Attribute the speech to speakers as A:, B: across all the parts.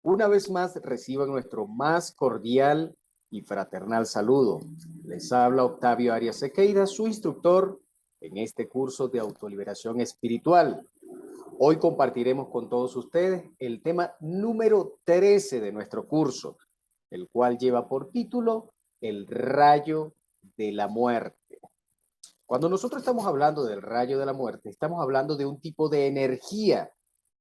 A: Una vez más reciban nuestro más cordial y fraternal saludo. Les habla Octavio Arias Sequeira, su instructor en este curso de autoliberación espiritual. Hoy compartiremos con todos ustedes el tema número 13 de nuestro curso, el cual lleva por título El rayo de la muerte. Cuando nosotros estamos hablando del rayo de la muerte, estamos hablando de un tipo de energía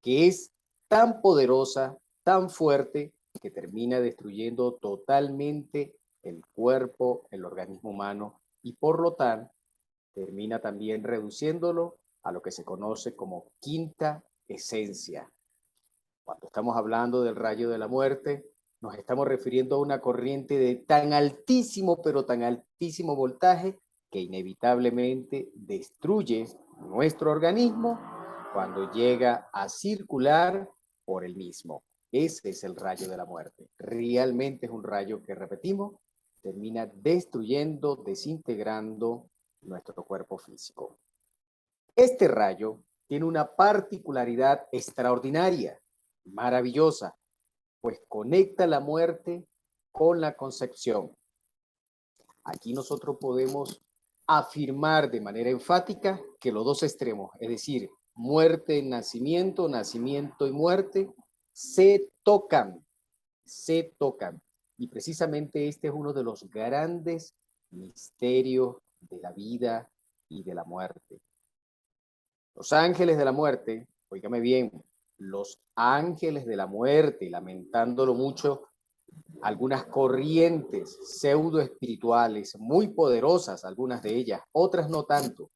A: que es tan poderosa, tan fuerte, que termina destruyendo totalmente el cuerpo, el organismo humano, y por lo tanto termina también reduciéndolo a lo que se conoce como quinta esencia. Cuando estamos hablando del rayo de la muerte, nos estamos refiriendo a una corriente de tan altísimo, pero tan altísimo voltaje que inevitablemente destruye nuestro organismo cuando llega a circular por el mismo. Ese es el rayo de la muerte. Realmente es un rayo que, repetimos, termina destruyendo, desintegrando nuestro cuerpo físico. Este rayo tiene una particularidad extraordinaria, maravillosa, pues conecta la muerte con la concepción. Aquí nosotros podemos afirmar de manera enfática que los dos extremos, es decir, muerte y nacimiento, nacimiento y muerte, se tocan. Y precisamente este es uno de los grandes misterios de la vida y de la muerte. Los ángeles de la muerte, óigame bien, los ángeles de la muerte, lamentándolo mucho, algunas corrientes pseudo espirituales muy poderosas, algunas de ellas, otras no tanto,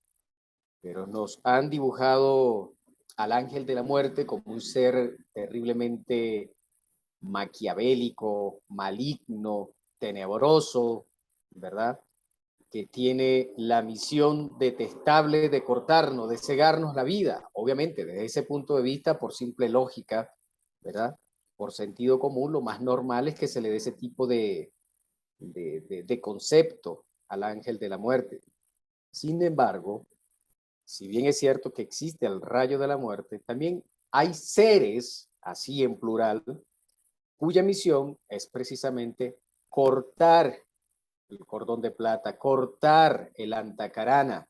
A: pero nos han dibujado al ángel de la muerte como un ser terriblemente maquiavélico, maligno, tenebroso, ¿verdad? Que tiene la misión detestable de cortarnos, de cegarnos la vida. Obviamente, desde ese punto de vista, por simple lógica, ¿verdad? Por sentido común, lo más normal es que se le dé ese tipo de concepto al ángel de la muerte. Sin embargo, si bien es cierto que existe el rayo de la muerte, también hay seres, así en plural, cuya misión es precisamente cortar el cordón de plata, cortar el antacarana,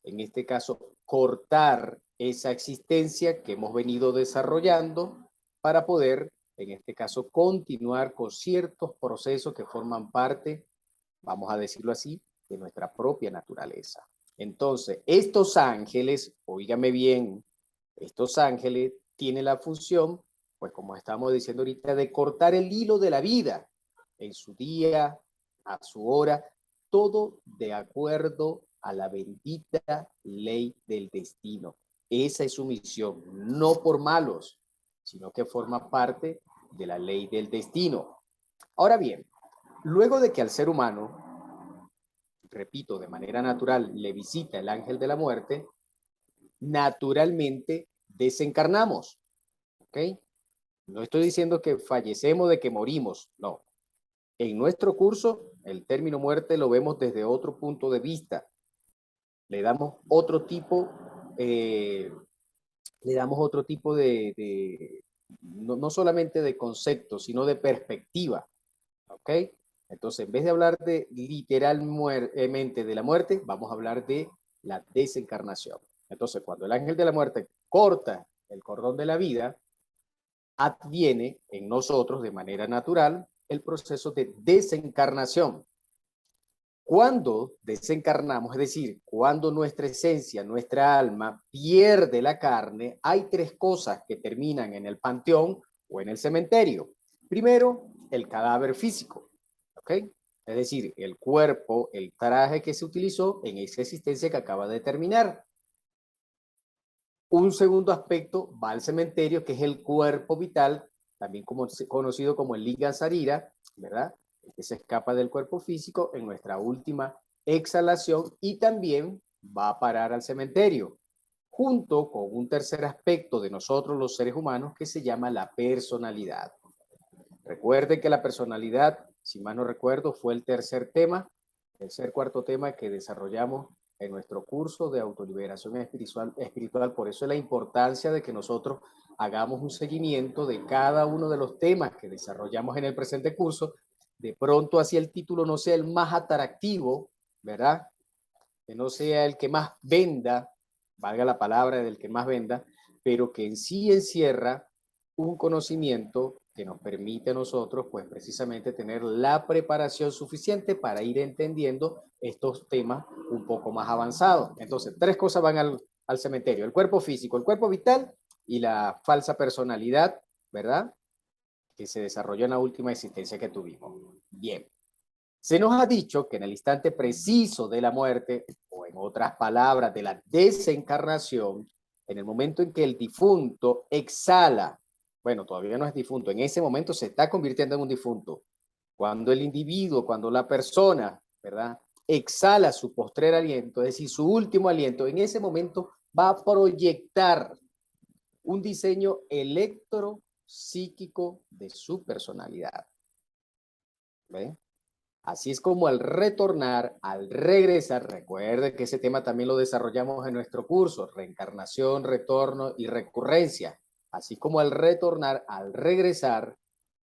A: en este caso, cortar esa existencia que hemos venido desarrollando para poder, en este caso, continuar con ciertos procesos que forman parte, vamos a decirlo así, de nuestra propia naturaleza. Entonces, estos ángeles, oígame bien, estos ángeles tienen la función, pues como estamos diciendo ahorita, de cortar el hilo de la vida en su día, a su hora, todo de acuerdo a la bendita ley del destino. Esa es su misión, no por malos, sino que forma parte de la ley del destino. Ahora bien, luego de que al ser humano, repito, de manera natural, le visita el ángel de la muerte, naturalmente desencarnamos, ¿ok? No estoy diciendo que fallecemos, de que morimos, no. En nuestro curso, el término muerte lo vemos desde otro punto de vista. Le damos otro tipo, eh, no solamente de concepto, sino de perspectiva, ¿ok? Entonces, en vez de hablar de literalmente de la muerte, vamos a hablar de la desencarnación. Entonces, cuando el ángel de la muerte corta el cordón de la vida, adviene en nosotros de manera natural el proceso de desencarnación. Cuando desencarnamos, es decir, cuando nuestra esencia, nuestra alma pierde la carne, hay tres cosas que terminan en el panteón o en el cementerio. Primero, el cadáver físico, ¿ok? Es decir, el cuerpo, el traje que se utilizó en esa existencia que acaba de terminar. Un segundo aspecto va al cementerio, que es el cuerpo vital, también conocido como el Liga Sarira, ¿verdad? Que se escapa del cuerpo físico en nuestra última exhalación y también va a parar al cementerio, junto con un tercer aspecto de nosotros los seres humanos que se llama la personalidad. Recuerden que la personalidad, si mal no recuerdo, fue el tercer cuarto tema que desarrollamos en nuestro curso de autoliberación espiritual. Por eso es la importancia de que nosotros hagamos un seguimiento de cada uno de los temas que desarrollamos en el presente curso. De pronto así el título no sea el más atractivo, ¿verdad? Que no sea el que más venda, valga la palabra del que más venda, pero que en sí encierra un conocimiento que nos permite a nosotros, pues precisamente tener la preparación suficiente para ir entendiendo estos temas un poco más avanzados. Entonces, tres cosas van al cementerio: el cuerpo físico, el cuerpo vital y la falsa personalidad, ¿verdad? Que se desarrolló en la última existencia que tuvimos. Bien. Se nos ha dicho que en el instante preciso de la muerte, o en otras palabras, de la desencarnación, en el momento en que el difunto exhala, bueno, todavía no es difunto, en ese momento se está convirtiendo en un difunto. Cuando el individuo, cuando la persona, ¿verdad?, exhala su postrer aliento, es decir, su último aliento, en ese momento va a proyectar un diseño electropsíquico de su personalidad. ¿Ven? Así es como al retornar, al regresar, recuerde que ese tema también lo desarrollamos en nuestro curso, reencarnación, retorno y recurrencia. Así como al retornar, al regresar,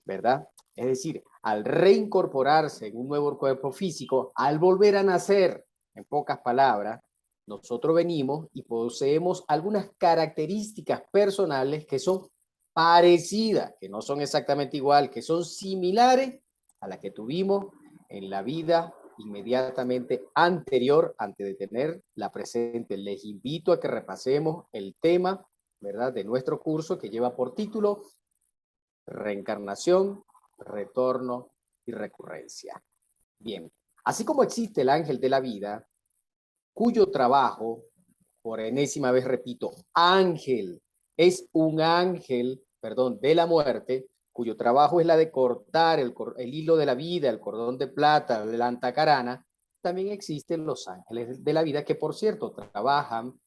A: ¿verdad? Es decir, al reincorporarse en un nuevo cuerpo físico, al volver a nacer, en pocas palabras, nosotros venimos y poseemos algunas características personales que son parecidas, que no son exactamente igual, que son similares a las que tuvimos en la vida inmediatamente anterior, antes de tener la presente. Les invito a que repasemos el tema, ¿verdad?, de nuestro curso, que lleva por título Reencarnación, Retorno y Recurrencia. Bien, así como existe el ángel de la vida, cuyo trabajo, por enésima vez repito, ángel, es un ángel, perdón, de la muerte, cuyo trabajo es la de cortar el hilo de la vida, el cordón de plata, la antacarana. También existen los ángeles de la vida, que por cierto trabajan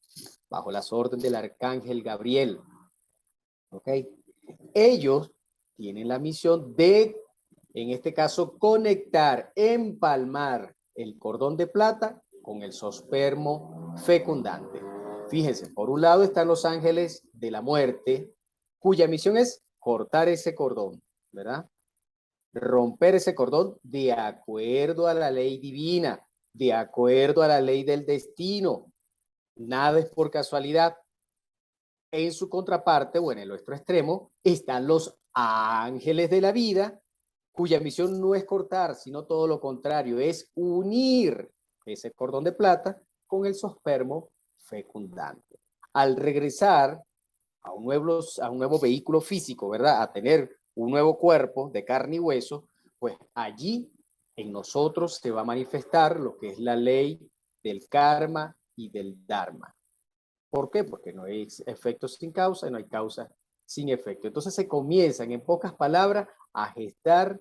A: bajo las órdenes del arcángel Gabriel. ¿Ok? Ellos tienen la misión de, en este caso, conectar, empalmar el cordón de plata con el zoospermo fecundante. Fíjense, por un lado están los ángeles de la muerte, cuya misión es cortar ese cordón, ¿verdad? Romper ese cordón de acuerdo a la ley divina, de acuerdo a la ley del destino. Nada es por casualidad. En su contraparte, o en el otro extremo, están los ángeles de la vida, cuya misión no es cortar, sino todo lo contrario, es unir ese cordón de plata con el zoospermo fecundante. Al regresar a un nuevo vehículo físico, ¿verdad?, a tener un nuevo cuerpo de carne y hueso, pues allí en nosotros se va a manifestar lo que es la ley del karma y del dharma. ¿Por qué? Porque no hay efectos sin causa y no hay causa sin efecto. Entonces se comienzan, en pocas palabras, a gestar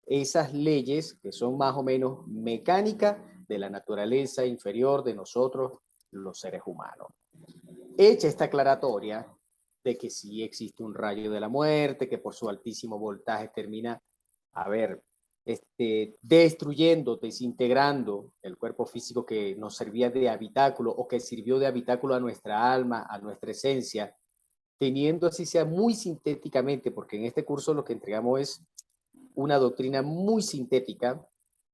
A: esas leyes que son más o menos mecánicas de la naturaleza inferior de nosotros, los seres humanos. Hecha esta aclaratoria de que sí existe un rayo de la muerte, que por su altísimo voltaje termina, a ver, destruyendo, desintegrando el cuerpo físico que nos servía de habitáculo o que sirvió de habitáculo a nuestra alma, a nuestra esencia, teniendo así sea muy sintéticamente, porque en este curso lo que entregamos es una doctrina muy sintética,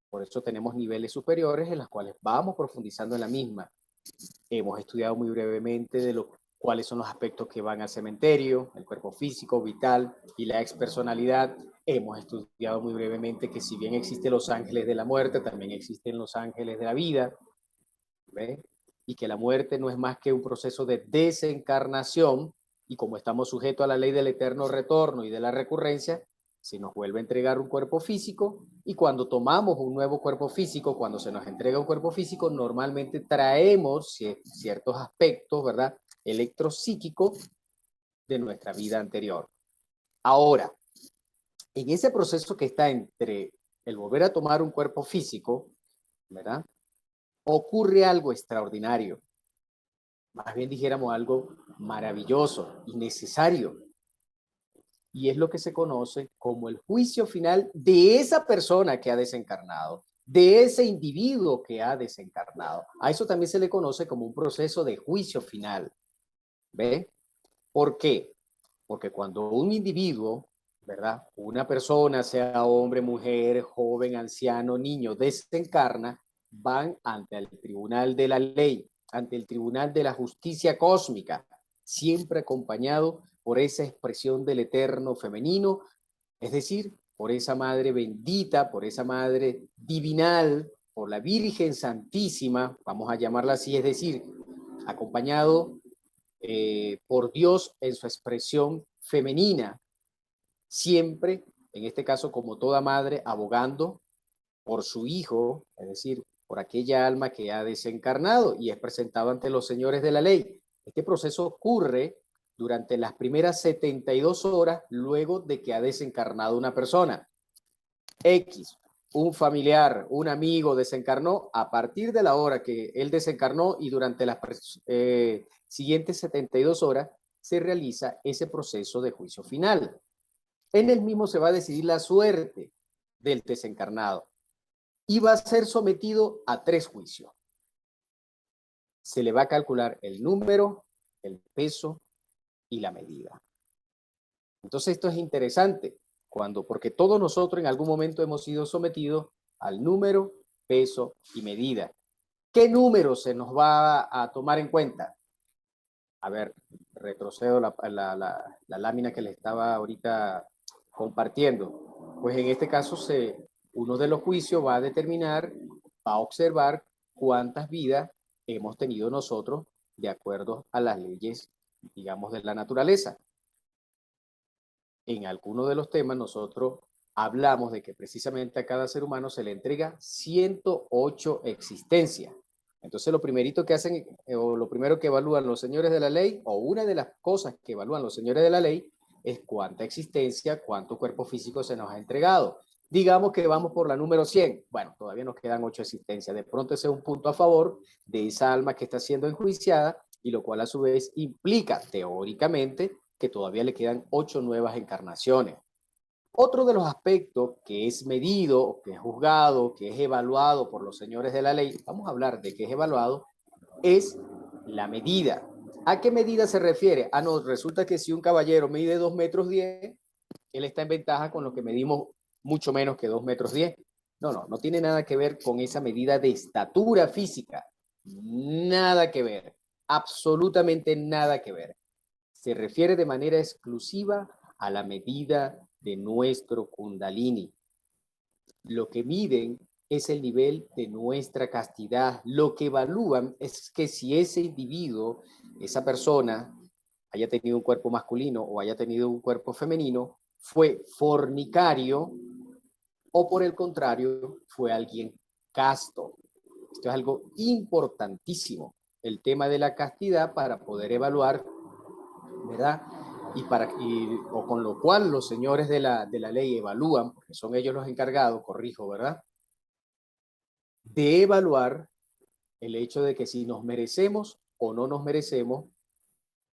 A: por eso tenemos niveles superiores en los cuales vamos profundizando en la misma. Hemos estudiado muy brevemente de cuáles son los aspectos que van al cementerio, el cuerpo físico, vital y la expersonalidad. Hemos estudiado muy brevemente que si bien existen los ángeles de la muerte, también existen los ángeles de la vida, ¿ve? Y que la muerte no es más que un proceso de desencarnación, y como estamos sujetos a la ley del eterno retorno y de la recurrencia, se nos vuelve a entregar un cuerpo físico, y cuando tomamos un nuevo cuerpo físico, cuando se nos entrega un cuerpo físico, normalmente traemos ciertos aspectos, ¿verdad?, electropsíquicos de nuestra vida anterior. Ahora, en ese proceso que está entre el volver a tomar un cuerpo físico, ¿verdad?, ocurre algo extraordinario, más bien dijéramos algo maravilloso y necesario, y es lo que se conoce como el juicio final de esa persona que ha desencarnado, de ese individuo que ha desencarnado. A eso también se le conoce como un proceso de juicio final. ¿Ve? ¿Por qué? Porque cuando un individuo, ¿verdad? Una persona, sea hombre, mujer, joven, anciano, niño, desencarna, van ante el tribunal de la ley, ante el tribunal de la justicia cósmica, siempre acompañado por esa expresión del eterno femenino, es decir, por esa madre bendita, por esa madre divinal, por la Virgen Santísima, vamos a llamarla así, es decir, acompañado por Dios en su expresión femenina, siempre, en este caso como toda madre, abogando por su hijo, es decir, por aquella alma que ha desencarnado y es presentado ante los señores de la ley. Este proceso ocurre durante las primeras 72 horas luego de que ha desencarnado una persona. X, un familiar, un amigo desencarnó a partir de la hora que él desencarnó y durante las siguientes 72 horas se realiza ese proceso de juicio final. En el mismo se va a decidir la suerte del desencarnado y va a ser sometido a 3 juicios. Se le va a calcular el número, el peso y la medida. Entonces esto es interesante, porque todos nosotros en algún momento hemos sido sometidos al número, peso y medida. ¿Qué número se nos va a tomar en cuenta? A ver, retrocedo la lámina que le estaba ahorita compartiendo. Pues en este caso, uno de los juicios va a determinar, va a observar cuántas vidas hemos tenido nosotros de acuerdo a las leyes, digamos, de la naturaleza. En alguno de los temas nosotros hablamos de que precisamente a cada ser humano se le entrega 108 existencias. Entonces lo primerito que hacen, o lo primero que evalúan los señores de la ley, o una de las cosas que evalúan los señores de la ley, es cuánta existencia, cuánto cuerpo físico se nos ha entregado. Digamos que vamos por la número 100. Bueno, todavía nos quedan 8 existencias. De pronto ese es un punto a favor de esa alma que está siendo enjuiciada, y lo cual a su vez implica teóricamente que todavía le quedan 8 nuevas encarnaciones. Otro de los aspectos que es medido, que es juzgado, que es evaluado por los señores de la ley, vamos a hablar de que es evaluado, es la medida. ¿A qué medida se refiere? Ah, no, resulta que si un caballero mide 2 metros 10, él está en ventaja con lo que medimos mucho menos que 2 metros 10. No tiene nada que ver con esa medida de estatura física. Nada que ver. Absolutamente nada que ver. Se refiere de manera exclusiva a la medida de nuestro Kundalini. Lo que miden es el nivel de nuestra castidad. Lo que evalúan es que si ese individuo, esa persona, haya tenido un cuerpo masculino o haya tenido un cuerpo femenino, fue fornicario o por el contrario, fue alguien casto. Esto es algo importantísimo, el tema de la castidad para poder evaluar, ¿verdad? O con lo cual los señores de la ley evalúan, porque son ellos los encargados, corrijo, ¿verdad? De evaluar el hecho de que si nos merecemos o no nos merecemos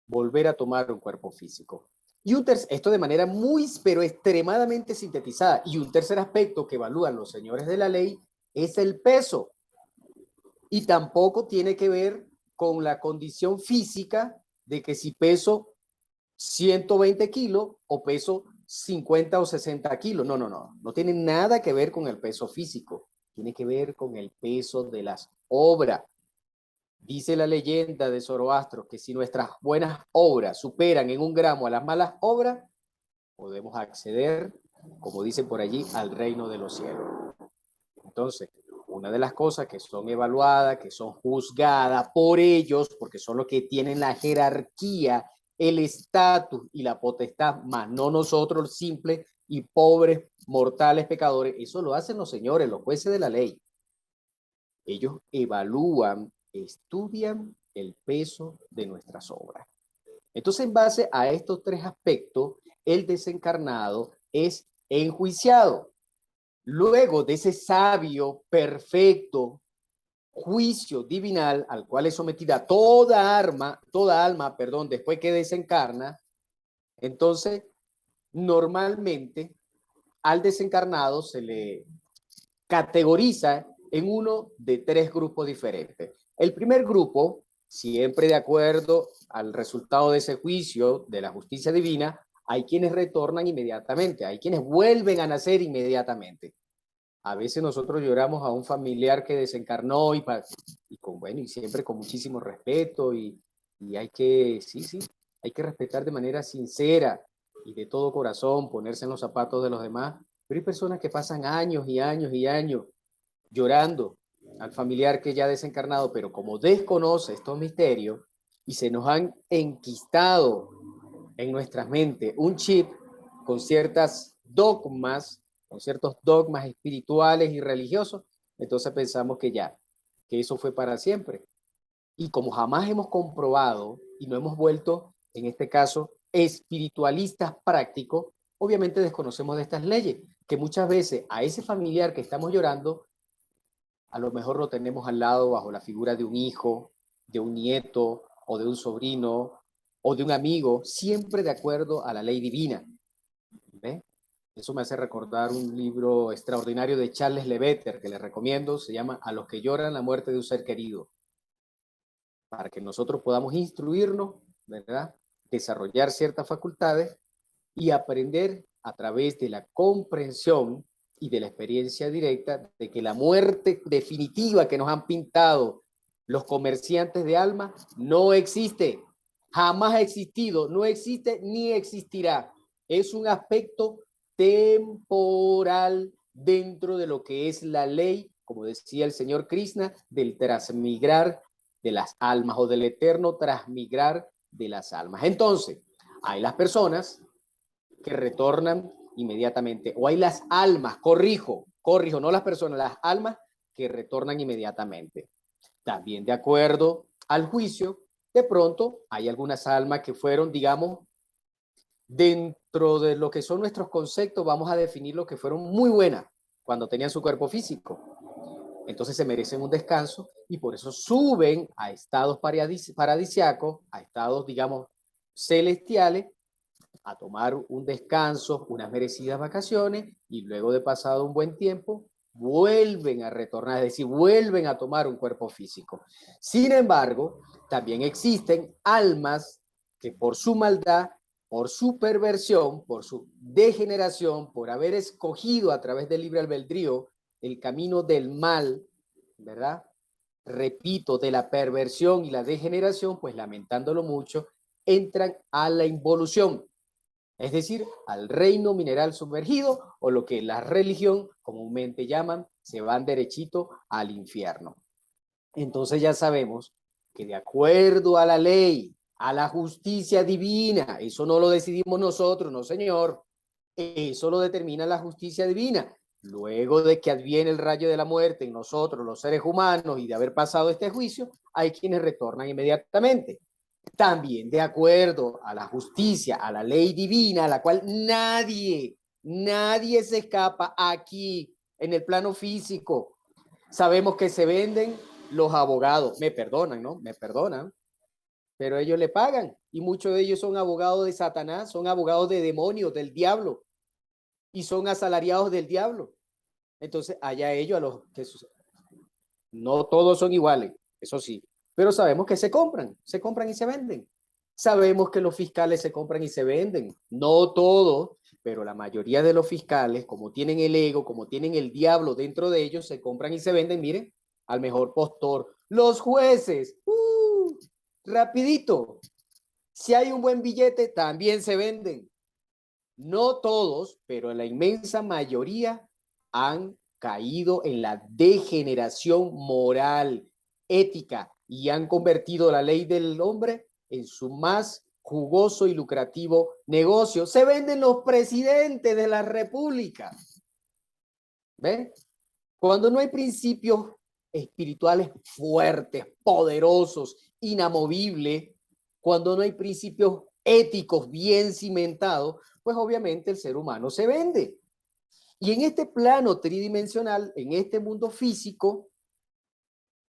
A: volver a tomar un cuerpo físico. Y esto de manera muy, pero extremadamente sintetizada. Y un tercer aspecto que evalúan los señores de la ley es el peso. Y tampoco tiene que ver con la condición física de que si peso 120 kilos o peso 50 o 60 kilos. No tiene nada que ver con el peso físico. Tiene que ver con el peso de las obras. Dice la leyenda de Zoroastro que si nuestras buenas obras superan en 1 gramo a las malas obras, podemos acceder, como dicen por allí, al reino de los cielos. Entonces, una de las cosas que son evaluadas, que son juzgadas por ellos, porque son los que tienen la jerarquía, el estatus y la potestad, más no nosotros, los simples y pobres mortales pecadores, eso lo hacen los señores, los jueces de la ley. Ellos evalúan, estudian el peso de nuestras obras. Entonces, en base a estos 3 aspectos, el desencarnado es enjuiciado. Luego de ese sabio, perfecto juicio divinal al cual es sometida toda alma, después que desencarna, entonces normalmente al desencarnado se le categoriza en uno de tres grupos diferentes. El primer grupo, siempre de acuerdo al resultado de ese juicio de la justicia divina, hay quienes retornan inmediatamente, hay quienes vuelven a nacer inmediatamente. A veces nosotros lloramos a un familiar que desencarnó y con, bueno, y siempre con muchísimo respeto y hay que, sí, hay que respetar de manera sincera y de todo corazón, ponerse en los zapatos de los demás. Pero hay personas que pasan años y años y años llorando al familiar que ya ha desencarnado, pero como desconoce estos misterios y se nos han enquistado en nuestras mentes un chip con ciertas dogmas, con ciertos dogmas espirituales y religiosos, entonces pensamos que ya, que eso fue para siempre. Y como jamás hemos comprobado y no hemos vuelto, en este caso, espiritualistas prácticos, obviamente desconocemos de estas leyes, que muchas veces a ese familiar que estamos llorando, a lo mejor lo tenemos al lado bajo la figura de un hijo, de un nieto o de un sobrino o de un amigo, siempre de acuerdo a la ley divina. ¿Ve? Eso me hace recordar un libro extraordinario de Charles Leveter, que les recomiendo, se llama A los que lloran la muerte de un ser querido, para que nosotros podamos instruirnos, ¿verdad? Desarrollar ciertas facultades y aprender a través de la comprensión y de la experiencia directa de que la muerte definitiva que nos han pintado los comerciantes de alma no existe, jamás ha existido, no existe ni existirá. Es un aspecto temporal dentro de lo que es la ley, como decía el señor Krishna, del transmigrar de las almas o del eterno transmigrar de las almas. Entonces, hay las personas que retornan inmediatamente, o hay las almas, corrijo, no las personas, las almas que retornan inmediatamente. También de acuerdo al juicio, de pronto hay algunas almas que fueron, digamos, dentro de lo que son nuestros conceptos, vamos a definir lo que fueron muy buenas cuando tenían su cuerpo físico. Entonces se merecen un descanso y por eso suben a estados paradisiacos, a estados, digamos, celestiales, a tomar un descanso, unas merecidas vacaciones y luego de pasado un buen tiempo vuelven a retornar, es decir, vuelven a tomar un cuerpo físico. Sin embargo, también existen almas que por su maldad, por su perversión, por su degeneración, por haber escogido a través del libre albedrío el camino del mal, ¿verdad? Repito, de la perversión y la degeneración, pues lamentándolo mucho, entran a la involución, es decir, al reino mineral sumergido o lo que la religión comúnmente llaman, se van derechito al infierno. Entonces ya sabemos que de acuerdo a la ley, a la justicia divina, eso no lo decidimos nosotros, no señor, eso lo determina la justicia divina. Luego de que adviene el rayo de la muerte en nosotros, los seres humanos, y de haber pasado este juicio, hay quienes retornan inmediatamente. También de acuerdo a la justicia, a la ley divina, a la cual nadie se escapa aquí en el plano físico. Sabemos que se venden los abogados, me perdonan, ¿no? Me perdonan, pero ellos le pagan y muchos de ellos son abogados de Satanás, son abogados de demonios, del diablo y son asalariados del diablo. Entonces, allá ellos a los que no todos son iguales, eso sí, pero sabemos que se compran y se venden. Sabemos que los fiscales se compran y se venden, no todos, pero la mayoría de los fiscales, como tienen el ego, como tienen el diablo dentro de ellos, se compran y se venden, miren, al mejor postor. Los jueces, rapidito, si hay un buen billete, también se venden. No todos, pero la inmensa mayoría han caído en la degeneración moral, ética, y han convertido la ley del hombre en su más jugoso y lucrativo negocio. Se venden los presidentes de la república. ¿Ven? Cuando no hay principios espirituales fuertes, poderosos, inamovibles, cuando no hay principios éticos bien cimentados, pues obviamente el ser humano se vende. Y en este plano tridimensional, en este mundo físico,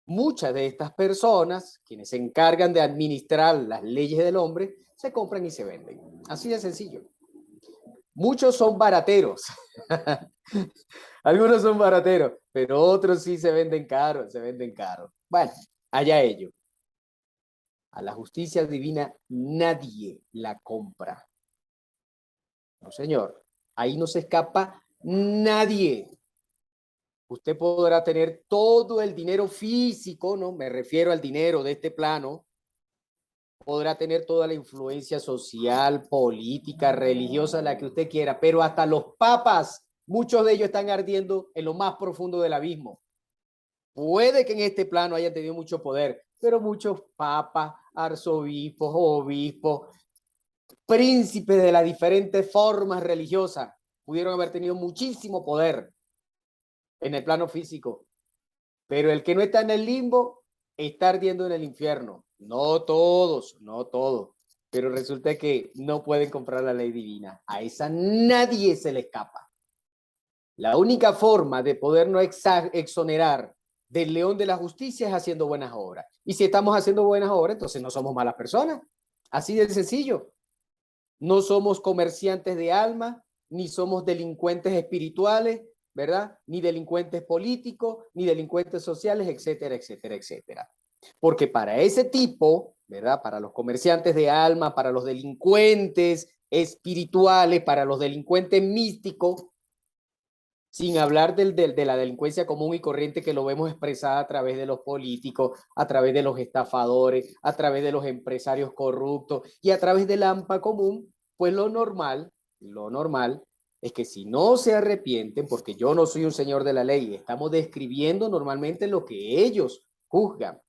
A: muchas de estas personas, quienes se encargan de administrar las leyes del hombre, se compran y se venden. Así de sencillo. Muchos son barateros. Algunos son barateros, pero otros sí se venden caros, se venden caros. Bueno, allá ellos. A la justicia divina nadie la compra. No, señor. Ahí no se escapa nadie. Usted podrá tener todo el dinero físico, ¿no? Me refiero al dinero de este plano. Podrá tener toda la influencia social, política, religiosa, la que usted quiera, pero hasta los papas, muchos de ellos están ardiendo en lo más profundo del abismo. Puede que en este plano hayan tenido mucho poder, pero muchos papas, arzobispos, obispos, príncipes de las diferentes formas religiosas pudieron haber tenido muchísimo poder en el plano físico, pero el que no está en el limbo está ardiendo en el infierno. No todos, no todos, pero resulta que no pueden comprar la ley divina. A esa nadie se le escapa. La única forma de podernos exonerar del león de la justicia es haciendo buenas obras. Y si estamos haciendo buenas obras, entonces no somos malas personas. Así de sencillo. No somos comerciantes de alma, ni somos delincuentes espirituales, ¿verdad? Ni delincuentes políticos, ni delincuentes sociales, etcétera, etcétera, etcétera. Porque para ese tipo, ¿verdad? Para los comerciantes de alma, para los delincuentes espirituales, para los delincuentes místicos, sin hablar de la delincuencia común y corriente que lo vemos expresada a través de los políticos, a través de los estafadores, a través de los empresarios corruptos y a través del AMPA común, pues lo normal es que si no se arrepienten, porque yo no soy un señor de la ley, estamos describiendo normalmente lo que ellos juzgan,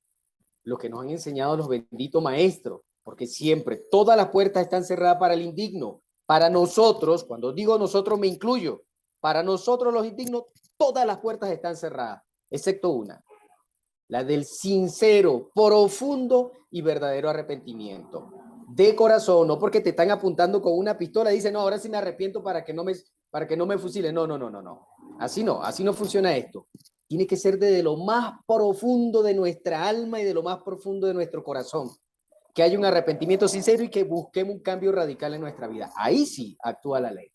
A: lo que nos han enseñado los benditos maestros, porque siempre todas las puertas están cerradas para el indigno. Para nosotros, cuando digo nosotros me incluyo, para nosotros los indignos, todas las puertas están cerradas, excepto una, la del sincero, profundo y verdadero arrepentimiento. De corazón, no porque te están apuntando con una pistola y dicen, no, ahora sí me arrepiento para que no me fusilen. No, no, no, no, no. Así no funciona esto. Tiene que ser desde lo más profundo de nuestra alma y de lo más profundo de nuestro corazón. Que haya un arrepentimiento sincero y que busquemos un cambio radical en nuestra vida. Ahí sí actúa la ley.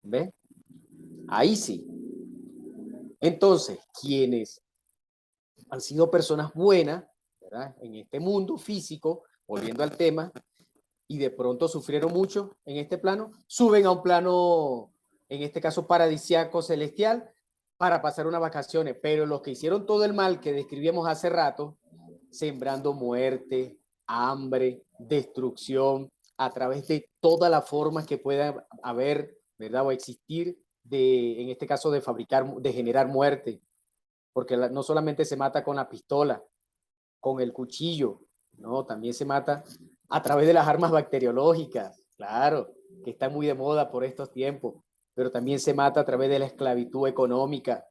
A: ¿Ves? Ahí sí. Entonces, quienes han sido personas buenas, ¿verdad? En este mundo físico, volviendo al tema, y de pronto sufrieron mucho en este plano, suben a un plano, en este caso paradisiaco celestial, para pasar unas vacaciones. Pero los que hicieron todo el mal que describíamos hace rato, sembrando muerte, hambre, destrucción, a través de todas las formas que pueda haber, ¿verdad? O existir de, en este caso, de fabricar, de generar muerte, porque no solamente se mata con la pistola, con el cuchillo, no, también se mata a través de las armas bacteriológicas, claro, que está muy de moda por estos tiempos, pero también se mata a través de la esclavitud económica,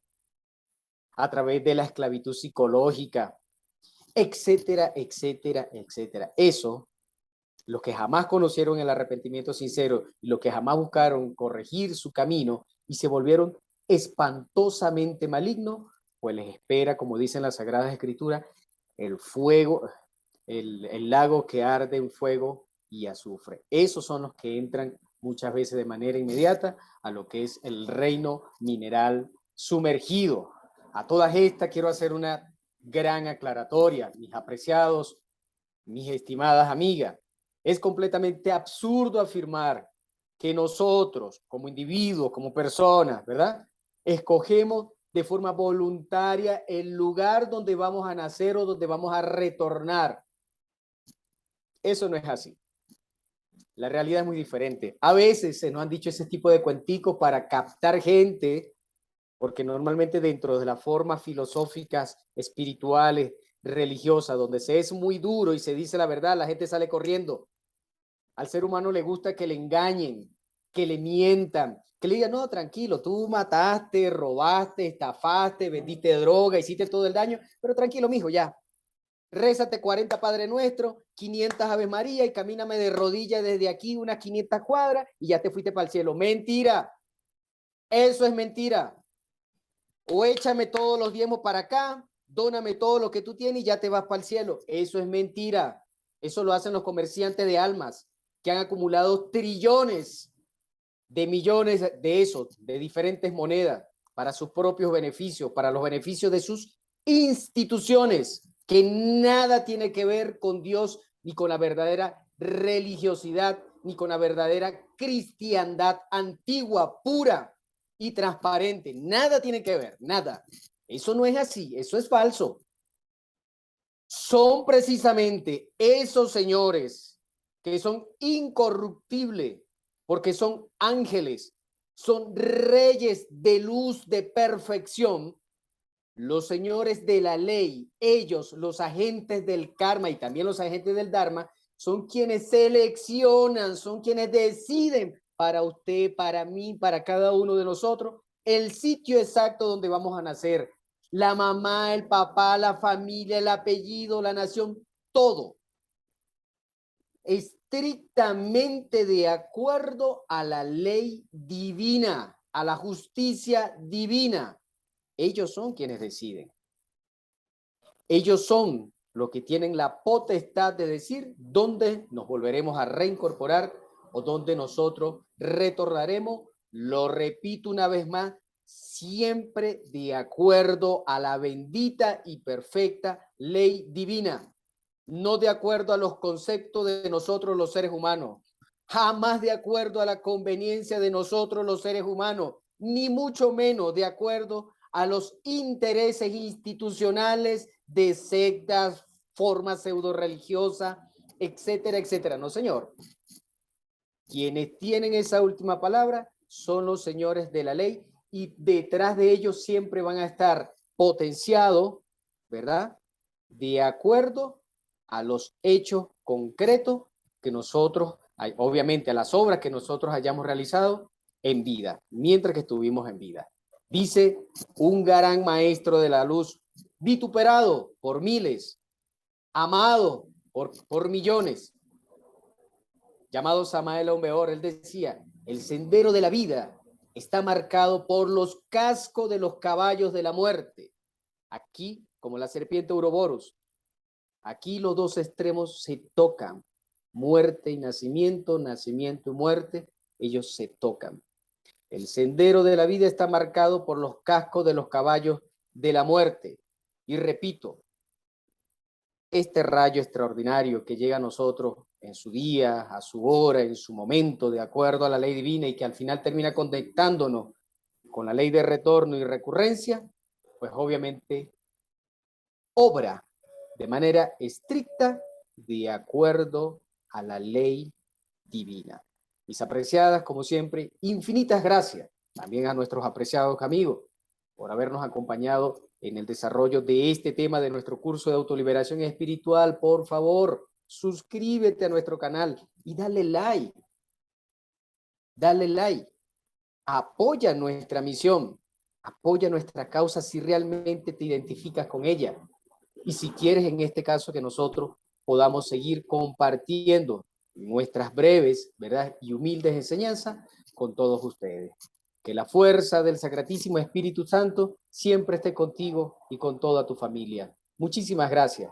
A: a través de la esclavitud psicológica, etcétera, etcétera, etcétera. Eso, los que jamás conocieron el arrepentimiento sincero y los que jamás buscaron corregir su camino y se volvieron espantosamente malignos, pues les espera, como dicen las Sagradas Escrituras, el fuego, el lago que arde en fuego y azufre. Esos son los que entran muchas veces de manera inmediata a lo que es el reino mineral sumergido. A todas estas quiero hacer una gran aclaratoria, mis apreciados, mis estimadas amigas. Es completamente absurdo afirmar que nosotros, como individuos, como personas, ¿verdad? Escogemos de forma voluntaria el lugar donde vamos a nacer o donde vamos a retornar. Eso no es así. La realidad es muy diferente. A veces se nos han dicho ese tipo de cuenticos para captar gente, porque normalmente dentro de las formas filosóficas, espirituales, religiosas, donde se es muy duro y se dice la verdad, la gente sale corriendo. Al ser humano le gusta que le engañen, que le mientan, que le digan, no, tranquilo, tú mataste, robaste, estafaste, vendiste droga, hiciste todo el daño, pero tranquilo, mijo, ya. Rézate 40 Padre Nuestro, 500 Ave María y camíname de rodillas desde aquí unas 500 cuadras y ya te fuiste para el cielo. Mentira. Eso es mentira. O échame todos los diezmos para acá, dóname todo lo que tú tienes y ya te vas para el cielo. Eso es mentira. Eso lo hacen los comerciantes de almas que han acumulado trillones de millones de esos, de diferentes monedas. para sus propios beneficios, para los beneficios de sus instituciones, que nada tiene que ver con Dios ni con la verdadera religiosidad, ni con la verdadera cristiandad antigua, pura y transparente. Nada tiene que ver, nada. Eso no es así, eso es falso. Son precisamente esos señores que son incorruptibles, porque son ángeles, son reyes de luz, de perfección, los señores de la ley, ellos, los agentes del karma y también los agentes del dharma, son quienes seleccionan, son quienes deciden para usted, para mí, para cada uno de nosotros, el sitio exacto donde vamos a nacer. La mamá, el papá, la familia, el apellido, la nación, todo. Estrictamente de acuerdo a la ley divina, a la justicia divina. Ellos son quienes deciden. Ellos son los que tienen la potestad de decir dónde nos volveremos a reincorporar o dónde nosotros retornaremos. Lo repito una vez más, siempre de acuerdo a la bendita y perfecta ley divina, no de acuerdo a los conceptos de nosotros los seres humanos, jamás de acuerdo a la conveniencia de nosotros los seres humanos, ni mucho menos de acuerdo a los intereses institucionales de sectas, formas pseudo religiosas, etcétera, etcétera. No, señor. Quienes tienen esa última palabra son los señores de la ley y detrás de ellos siempre van a estar potenciados, ¿verdad? De acuerdo a los hechos concretos que nosotros, obviamente a las obras que nosotros hayamos realizado en vida, mientras que estuvimos en vida. Dice un gran maestro de la luz, vituperado por miles, amado por millones, llamado Samael Aumeor, él decía, el sendero de la vida está marcado por los cascos de los caballos de la muerte. Aquí, como la serpiente Ouroboros, aquí los dos extremos se tocan, muerte y nacimiento, nacimiento y muerte, ellos se tocan. El sendero de la vida está marcado por los cascos de los caballos de la muerte. Y repito, este rayo extraordinario que llega a nosotros en su día, a su hora, en su momento, de acuerdo a la ley divina y que al final termina conectándonos con la ley de retorno y recurrencia, pues obviamente obra de manera estricta de acuerdo a la ley divina. Mis apreciadas, como siempre, infinitas gracias también a nuestros apreciados amigos por habernos acompañado en el desarrollo de este tema de nuestro curso de autoliberación espiritual. Por favor, suscríbete a nuestro canal y dale like. Dale like. Apoya nuestra misión. Apoya nuestra causa si realmente te identificas con ella. Y si quieres, en este caso, que nosotros podamos seguir compartiendo nuestras breves, ¿verdad?, y humildes enseñanzas con todos ustedes. Que la fuerza del Sacratísimo Espíritu Santo siempre esté contigo y con toda tu familia. Muchísimas gracias.